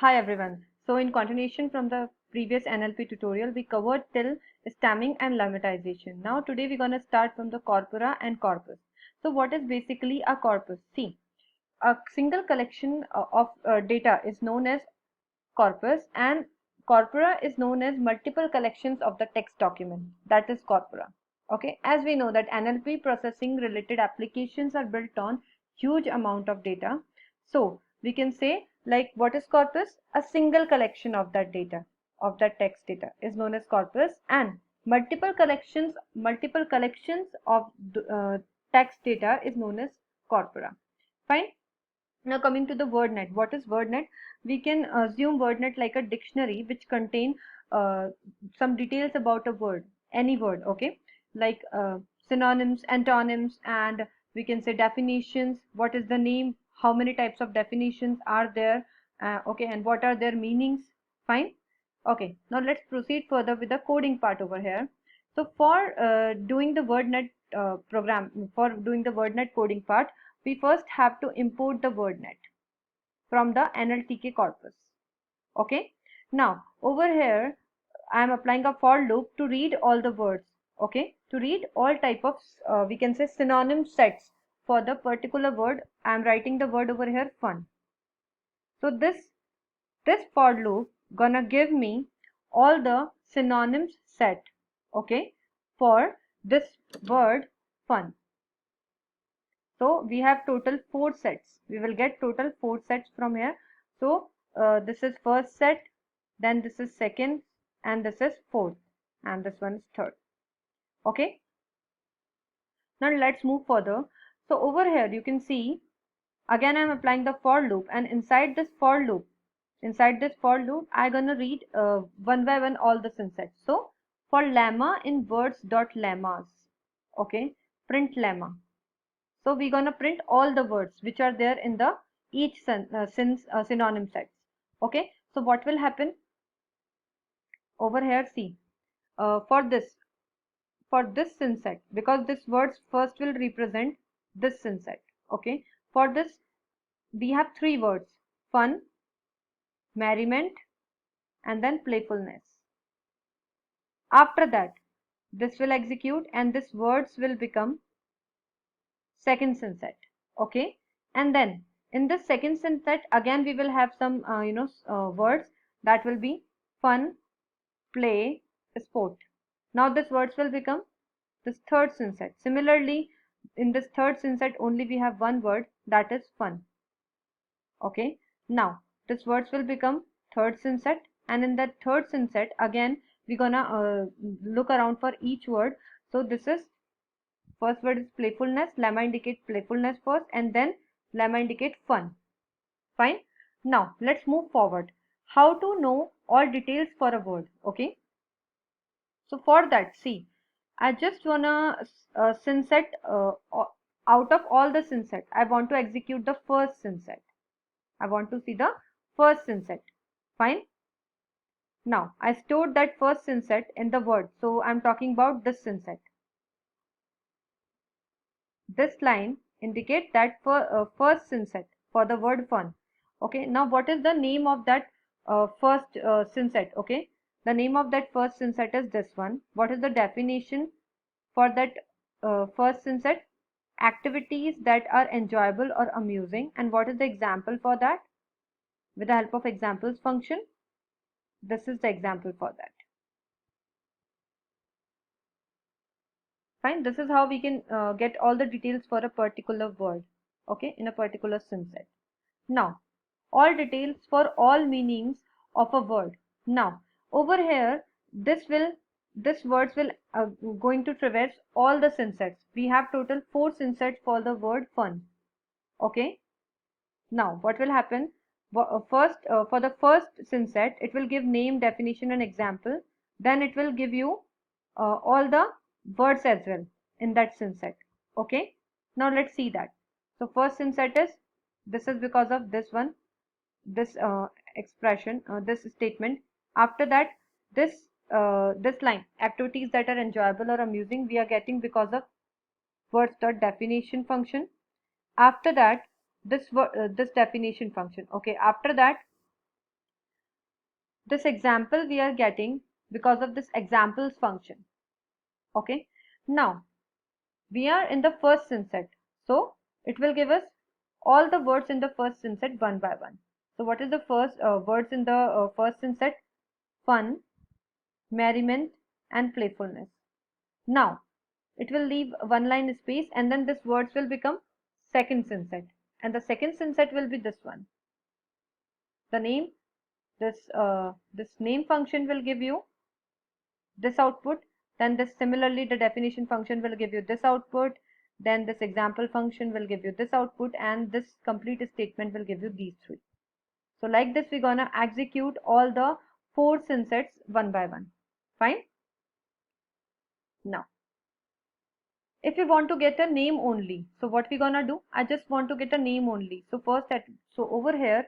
Hi everyone. So in continuation from the previous NLP tutorial, we covered till stemming and lemmatization. Now today we're going to start from the corpora and corpus. So what is basically a corpus? See, a single collection of data is known as corpus, and corpora is known as multiple collections of the text document, that is corpora. Okay, as we know that NLP processing related applications are built on huge amount of data, so we can say, like, what is corpus? A single collection of that data, of that text data, is known as corpus, and multiple collections of text data is known as corpora. Fine. Now coming to the WordNet, what is WordNet? We can assume WordNet like a dictionary which contain some details about a word, any word, okay? Like synonyms, antonyms, and we can say definitions. What is the name? How many types of definitions are there? Okay, and what are their meanings? Fine. Okay, now let's proceed further with the coding part over here. So for doing the WordNet for doing the WordNet coding part, we first have to import the WordNet from the NLTK corpus. Okay. Now over here, I am applying a for loop to read all the words. Okay. To read all type of we can say synonym sets for the particular word. I am writing the word over here, fun. So this for loop gonna give me all the synonyms set, okay, for this word fun. So we have total 4 sets. We will get total 4 sets from here. So this is first set, then this is second, and this is fourth, and this one is third. Okay. Now let's move further. So over here you can see, again I am applying the for loop, and inside this for loop, I'm gonna read one by one all the synsets. So for lemma in words dot lemmas, okay, print lemma. So we're gonna print all the words which are there in the each synonym sets. Okay, so what will happen over here? See, for this synset, because this words first will represent this synset. Okay, for this we have 3 words: fun, merriment, and then playfulness. After that, this will execute, and this words will become second synset. Okay, and then in this second synset again we will have some words that will be fun, play, sport. Now this words will become this third synset. Similarly, in this third synset only we have one word, that is fun. Okay, now this words will become third synset, and in that third synset again we're gonna look around for each word. So this is first word is playfulness. Lemma indicate playfulness first, and then lemma indicate fun. Fine. Now let's move forward. How to know all details for a word? Okay. So for that, see, I just wanna synset out of all the synset, I want to execute the first synset. I want to see the first synset. Fine. Now I stored that first synset in the word, so I'm talking about this synset. This line indicates that for first synset for the word fun. Okay, now what is the name of that first synset? Okay, the name of that first synset is this one. What is the definition for that first synset? Activities that are enjoyable or amusing. And what is the example for that? With the help of examples function, this is the example for that. Fine, this is how we can get all the details for a particular word, okay, in a particular synset. Now all details for all meanings of a word. Now over here, this words will going to traverse all the synsets. We have total 4 synsets for the word fun. Okay, now what will happen? First, for the first synset, it will give name, definition, and example. Then it will give you all the words as well in that synset. Okay, now let's see that. So first synset is, this is because of this one, this expression, this statement. After that, this line, activities that are enjoyable or amusing, we are getting because of words dot definition function. After that, this definition function. Okay, after that, this example we are getting because of this examples function. Okay, now we are in the first synset, so it will give us all the words in the first synset one by one. So what is the first words in the first synset? Fun, merriment, and playfulness. Now it will leave one line space, and then this words will become second synset, and the second synset will be this one. The name, this name function will give you this output, then this similarly the definition function will give you this output, then this example function will give you this output, and this complete statement will give you these three. So like this we're gonna execute all the four synsets one by one. Fine. Now if you want to get a name only, so what we gonna do? I just want to get a name only. So so over here,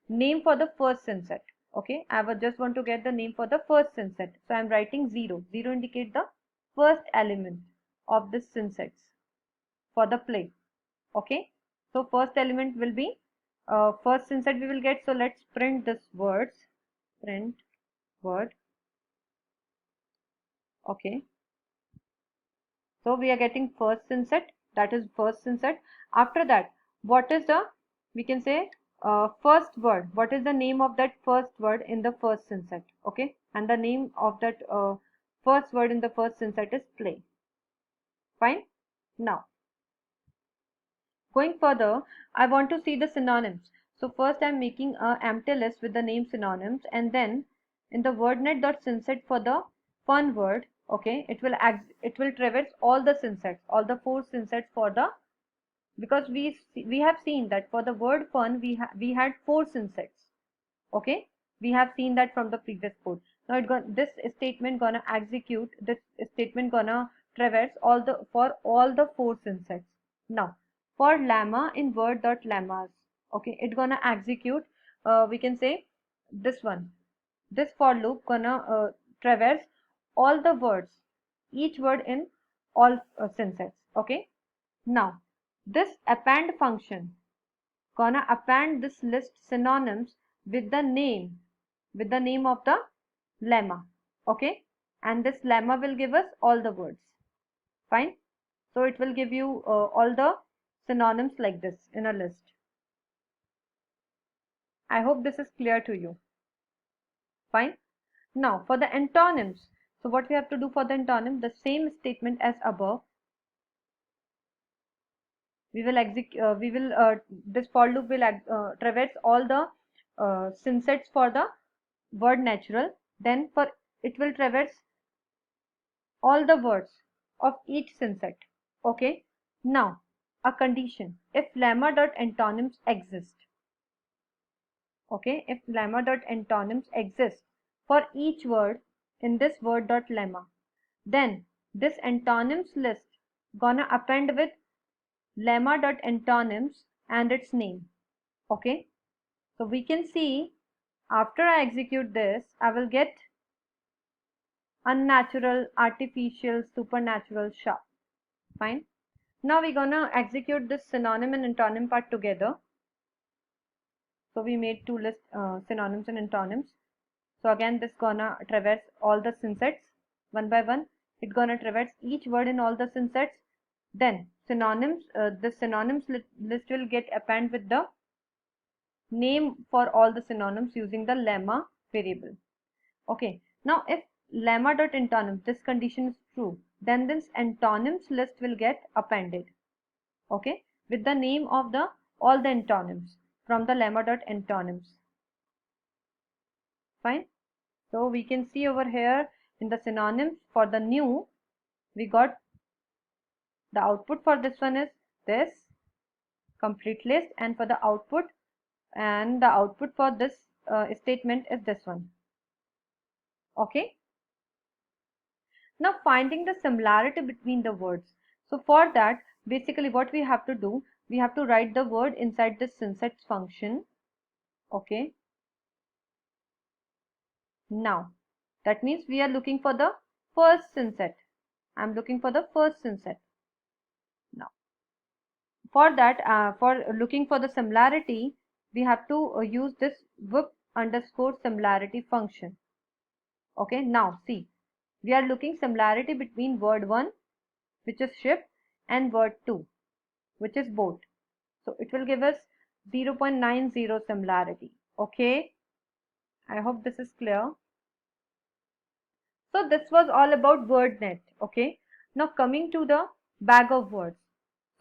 name for the first synset. Okay, I would just want to get the name for the first synset. So I'm writing 0. 0 indicate the first element of this synsets for the play. Okay, so first element will be first synset we will get. So let's print this words. Print word. Okay. So we are getting first synset, that is first synset. After that, what is the, we can say first word, what is the name of that first word in the first synset? Okay, and the name of that first word in the first synset is play. Fine. Now going further, I want to see the synonyms. So first I'm making a empty list with the name synonyms, and then in the wordnet.synset for the fun word, okay, it will traverse all the synsets, all the four synsets for the, because we have seen that for the word fun we had four synsets. Okay, we have seen that from the previous code. Now this statement gonna execute, this statement gonna traverse all the four synsets. Now for lemma in word.lemmas, okay, it gonna execute, we can say this one, this for loop gonna traverse all the words, each word in all synsets. Okay, now this append function gonna append this list synonyms with the name of the lemma. Okay, and this lemma will give us all the words. Fine. So it will give you all the synonyms like this in a list. I hope this is clear to you. Fine. Now for the antonyms, so what we have to do for the antonym, the same statement as above. We will this for loop will traverse all the synsets for the word natural, then for it will traverse all the words of each synset. Okay, now a condition, if lemma.antonyms exist. Okay, if lemma.antonyms exist for each word in this word.lemma, then this antonyms list gonna append with lemma.antonyms and its name. Okay, so we can see after I execute this, I will get unnatural, artificial, supernatural, sharp. Fine. Now we're gonna execute this synonym and antonym part together. So we made two lists, synonyms and antonyms. So again this gonna traverse all the synsets one by one. It's gonna traverse each word in all the synsets. Then synonyms, the synonyms list will get append with the name for all the synonyms using the lemma variable. Okay, now if lemma.antonyms, this condition is true, then this antonyms list will get appended. Okay, with the name of the all the antonyms from the lemma.antonyms. Fine. So we can see over here in the synonyms for the new, we got the output for this one is this complete list, and for the output, and the output for this statement is this one. Okay, now finding the similarity between the words. So for that, basically what we have to do, we have to write the word inside the synsets function. Okay, now that means we are looking for the first synset. I'm looking for the first synset. Now for that, for looking for the similarity, we have to use this underscore similarity function. Okay, now see, we are looking similarity between word 1, which is ship, and word 2, which is boat. So it will give us 0.90 similarity. Okay, I hope this is clear. So this was all about WordNet. Okay, now coming to the bag of words.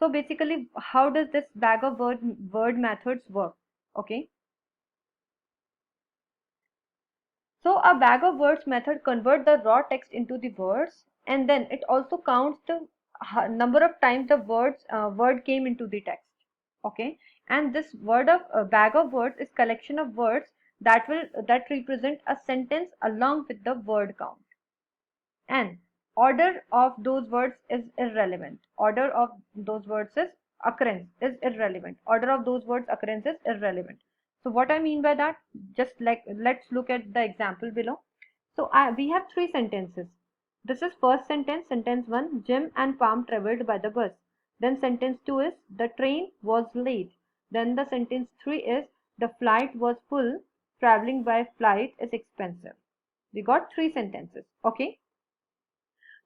So basically, how does this bag of word methods work? Okay, so a bag of words method convert the raw text into the words, and then it also counts the number of times the word came into the text. Okay, and this bag of words is collection of words that represent a sentence along with the word count, and order of those words is irrelevant. Order of those words is occurrence is irrelevant. Order of those words occurrence is irrelevant. So what I mean by that, just like let's look at the example below. So we have three sentences. This is first sentence, sentence 1, Jim and Pam traveled by the bus. Then sentence 2 is the train was late. Then the sentence 3 is the flight was full, traveling by flight is expensive. We got three sentences. Okay.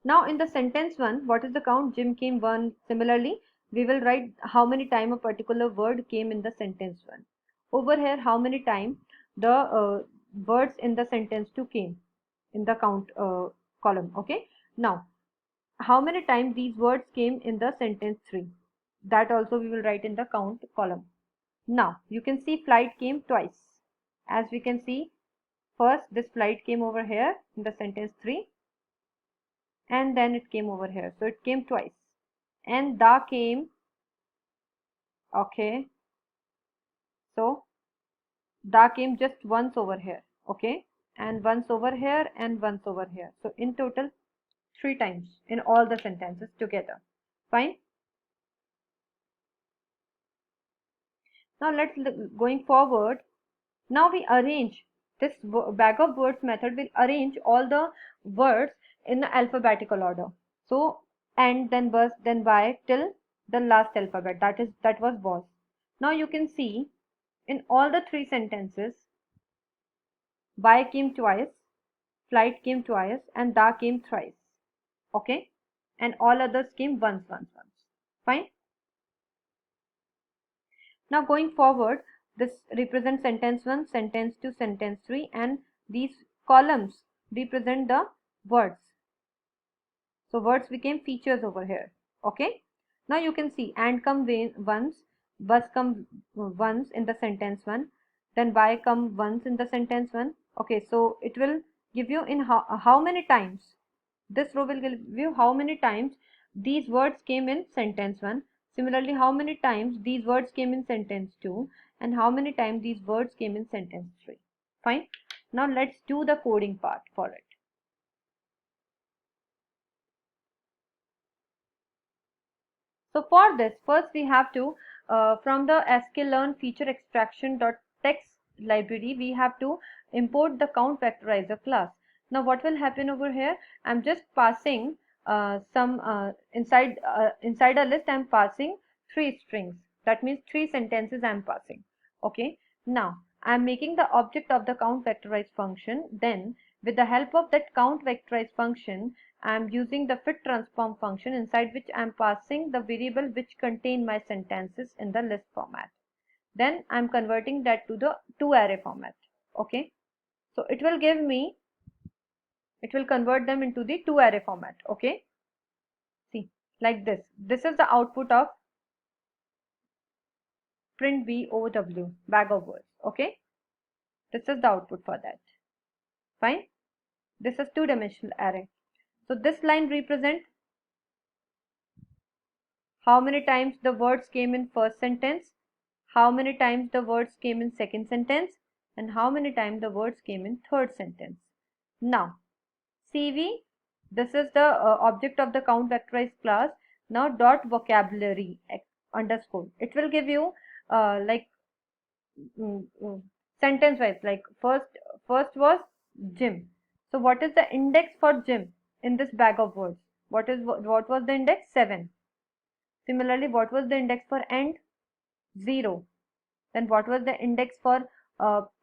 Now in the sentence 1, what is the count? Jim came 1. Similarly, we will write how many time a particular word came in the sentence 1. Over here, how many time the words in the sentence 2 came in the count column. Okay. Now, how many times these words came in the sentence 3? That also we will write in the count column. Now, you can see flight came twice. As we can see, first this flight came over here in the sentence 3, and then it came over here, so it came twice. And da came, okay, so da came just once over here, okay, and once over here and once over here. So in total 3 times in all the sentences together. Fine. Now let's look, going forward, now we arrange this bag of words method will arrange all the words in the alphabetical order. So and then was, then by, till the last alphabet, that was. Now you can see in all the three sentences, by came twice, flight came twice, and da came thrice. Okay, and all others came once. Fine. Now going forward, this represents sentence 1, sentence 2, sentence 3, and these columns represent the words. So words became features over here. Okay. Now you can see and come once, bus come once in the sentence 1, then by come once in the sentence 1. Okay, so it will give you in how many times. This row will give you how many times these words came in sentence 1. Similarly, how many times these words came in sentence 2, and how many times these words came in sentence 3. Fine. Now let's do the coding part for it. So for this, first we have to, from the sklearn feature extraction.text library, we have to import the count vectorizer class. Now what will happen over here? I'm just passing inside a list. I'm passing 3 strings. That means 3 sentences I'm passing. Okay. Now I'm making the object of the count vectorize function. Then with the help of that count vectorize function, I am using the fit transform function, inside which I am passing the variable which contain my sentences in the list format. Then I am converting that to the 2 array format. Okay. So it will convert them into the 2 array format. Okay. See, like this. This is the output of print BOW, bag of words. Okay. This is the output for that. Fine. This is 2-dimensional array. So this line represents how many times the words came in first sentence, how many times the words came in second sentence, and how many times the words came in third sentence. Now, CV, this is the object of the count vectorized class. Now dot vocabulary underscore. It will give you like sentence wise, like first was Jim. So what is the index for Jim in this bag of words? What was the index? 7. Similarly, what was the index for and? 0. Then what was the index for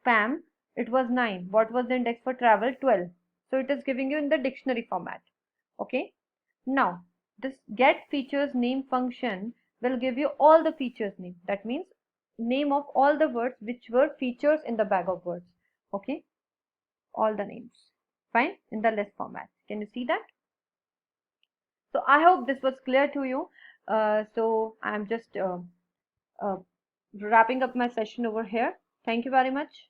Pam? It was 9. What was the index for travel? 12. So it is giving you in the dictionary format. Okay. Now, this get features name function will give you all the features name. That means name of all the words which were features in the bag of words. Okay. All the names. Fine. In the list format. Can you see that? So I hope this was clear to you. So I'm just wrapping up my session over here. Thank you very much.